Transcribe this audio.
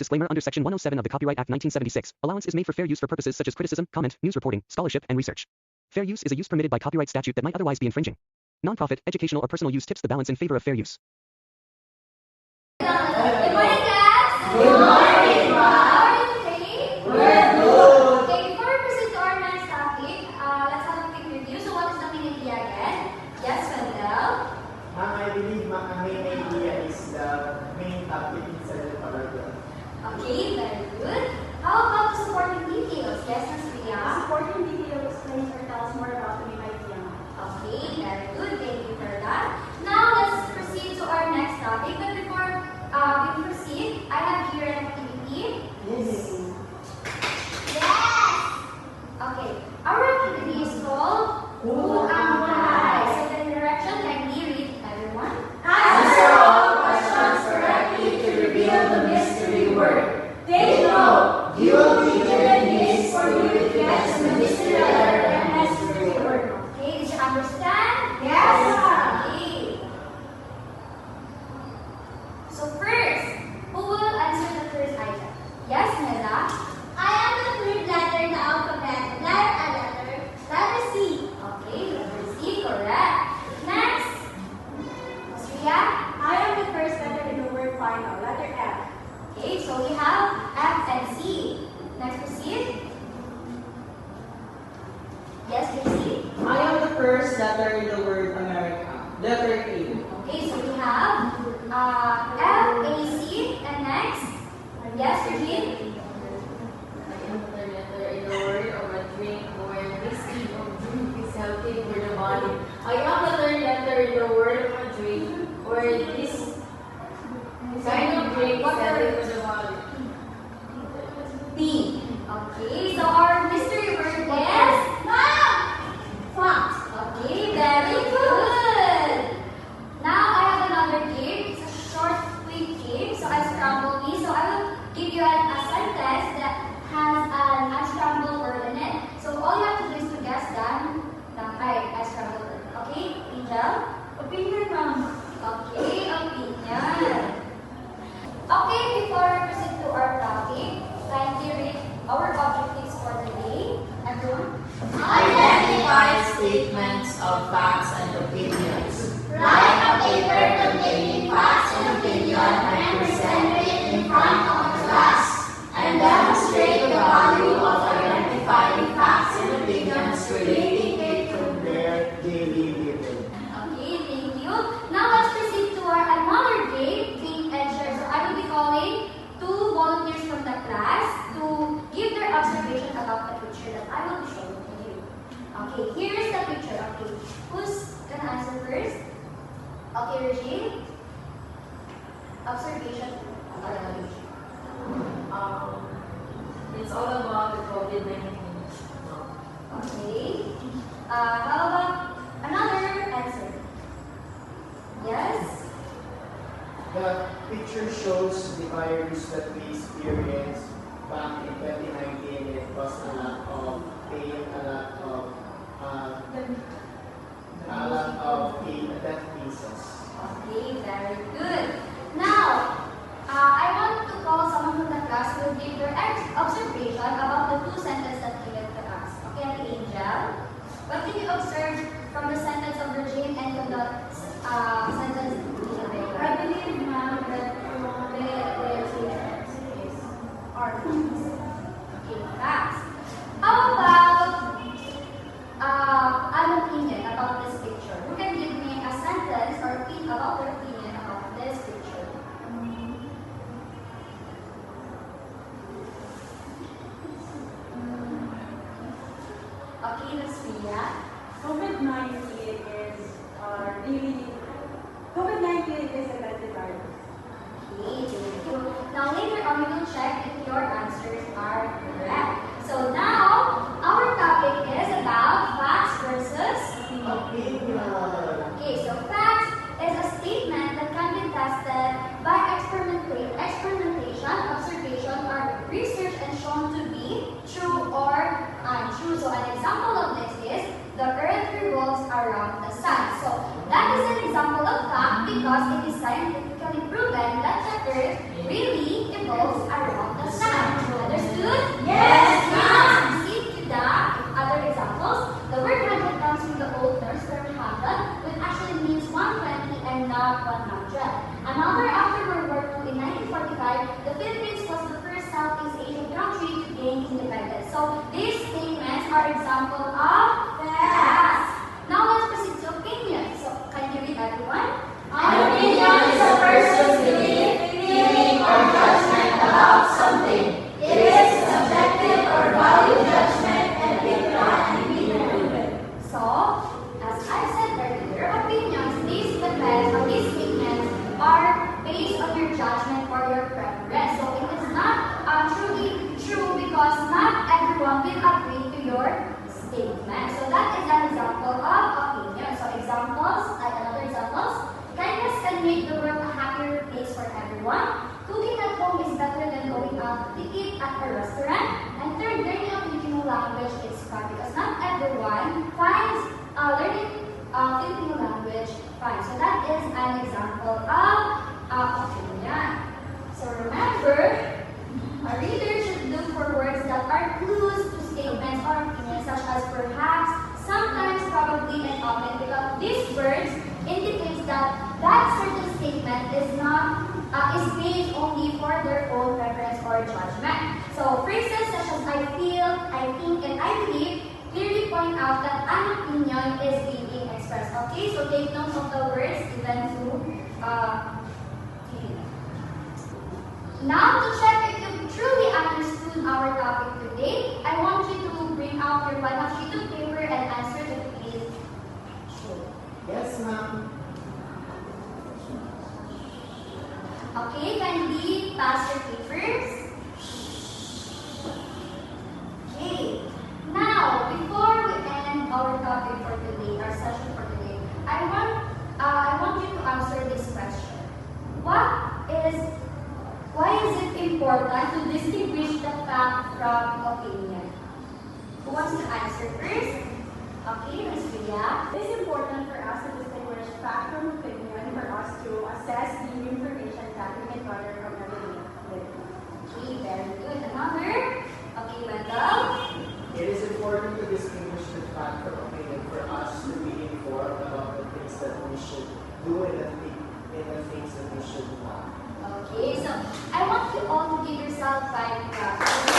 disclaimer under Section 107 of the Copyright Act 1976. Allowance is made for fair use for purposes such as criticism, comment, news reporting, scholarship, and research. Fair use is a use permitted by copyright statute that might otherwise be infringing. Nonprofit, educational, or personal use tips the balance in favor of fair use. Good morning, class! Good morning, How are you today? We're good! Okay, before we proceed to our next topic, let's have a quick review. So what is the main idea again? Yes, Wendell? Ma'am, I believe ang main idea is the main topic in the paragraph. Okay, very good. How about the supporting details? Yes, Ms. Priya? Supporting detail explains or tells more about the main idea. Okay, very good. Thank you for that. Now, let's proceed to our next topic. But before we proceed, I have here an activity. Yes. Yes! Okay, our activity is called Who Am I? So the direction, kindly read, everyone. Answer all questions correctly to reveal the mystery word. Take note, you will be given hints for you to guess the mystery letter and mystery word. Okay, did you understand? Yes. Okay. So first, who will answer the first item? Yes, Neda? I am the third letter in the alphabet. Letter. Letter C. Okay, letter C, correct. Next, Ms. Ria? I am the first letter in the word final. Letter F. Okay, so we have F and C. Next, proceed. Yes, JC? I am the first letter in the word America. Letter A. Okay, so we have F, A, C, and next? Yes, Regine? I am the letter in the word of a drink where this tea of drink is healthy for the body. I am the third letter in the word of a drink where this kind of drink is healthy for the body. B. Okay, so our mystery word is? Fox. Okay, very good. Now I have another game. It's a short, quick game. So I scramble me. So I will give you a sentence that has an unscrambled word in it. So all you have to do is to guess the unscrambled word. Okay, Angel? Opinion, ma'am. Okay, opinion. Okay, before we proceed to our topic, kindly read our objectives for the day. Everyone? Identify statements of facts and opinions. Write a paper containing facts and opinion and present it in front of the class. And demonstrate the value of identifying facts and opinions relating it to Their daily living. Okay, thank you. Now let's proceed to our another game, Think and Share. So I will be calling two volunteers from the class to give their observation about the picture that I will be showing to you. Okay, here is the picture. Okay, who's gonna answer first? Okay, Regine. Observation about the picture. It's all about the COVID-19. Okay. How about another answer? Yes. The picture shows the virus that we experienced back in 2019. It caused a lot of pain, a lot of pain, death cases. Okay, very good. Now, I want to call someone from the class who will give their observation about the two sentences that given to us. Okay, Ate Angel? What did you observe from the sentence of Regine and from the sentence of Isabella? I believe, ma'am, that is art. Okay, facts. How about an opinion about this picture? Who can give me a sentence or think about their opinion about this picture? Okay, Ms. Ria. COVID-19 is a deadly virus. Okay, thank you. Now later on we will check if your answers are correct. So now our topic is about facts versus opinion. Okay, so facts is a statement that can be tested by experimentation, observation, or research and shown to be true or untrue. So an example of this is the earth revolves around the sun. So that is an example of fact because it is scientifically proven that the earth really evolves around understood? Yes, ma'am. Proceed to the other examples. The word 100 comes from the Old Norse term "hundred," which actually means 120 and not 100. Another, after World War II in 1945, the Philippines was the first Southeast Asian country to gain independence. So these statements are example of facts. Now let's proceed to opinion. So can you read everyone? An opinion is a person's belief, feeling, or judgment about something. It is subjective or value judgment and it cannot be proven. So, as I said earlier, opinions, these depends or these statements are based on your judgment or your preference. So it is not truly true because not everyone will agree to your statement. So that is an example of opinion. So examples, another examples. Kindness can make the world a happier place for everyone. Cooking at home is better than going out to eat at a restaurant. And third, learning a Filipino language is fun because not everyone finds learning Filipino language fun. So that is an example of opinion. So remember, a reader should look for words that are clues to statements or opinions such as perhaps, sometimes, probably, and often, because these words indicates that certain statement is not is based only for their own preference or judgment. So phrases such as I feel, I think, and I believe clearly point out that an opinion is being expressed. Okay, so take note of the words given to Now, to check if you truly understood our topic today, I want you to bring out your one sheet of paper and answer the quiz. Yes, ma'am. Okay, kindly pass your papers. Okay. Now, before we end our topic for today, our session for today, I want you to answer this question. Why is it important to distinguish the fact from opinion? Who wants to answer first? Okay, Ms. Priya. It is important for us to distinguish fact from opinion for us to assess the information that we can gather from everyday living. Okay, very good. Another? Okay, Wendell. It is important to distinguish the fact from opinion for us to be informed about the things that we should do and the things that we should not. Okay, so I want you all to give yourself 5 claps.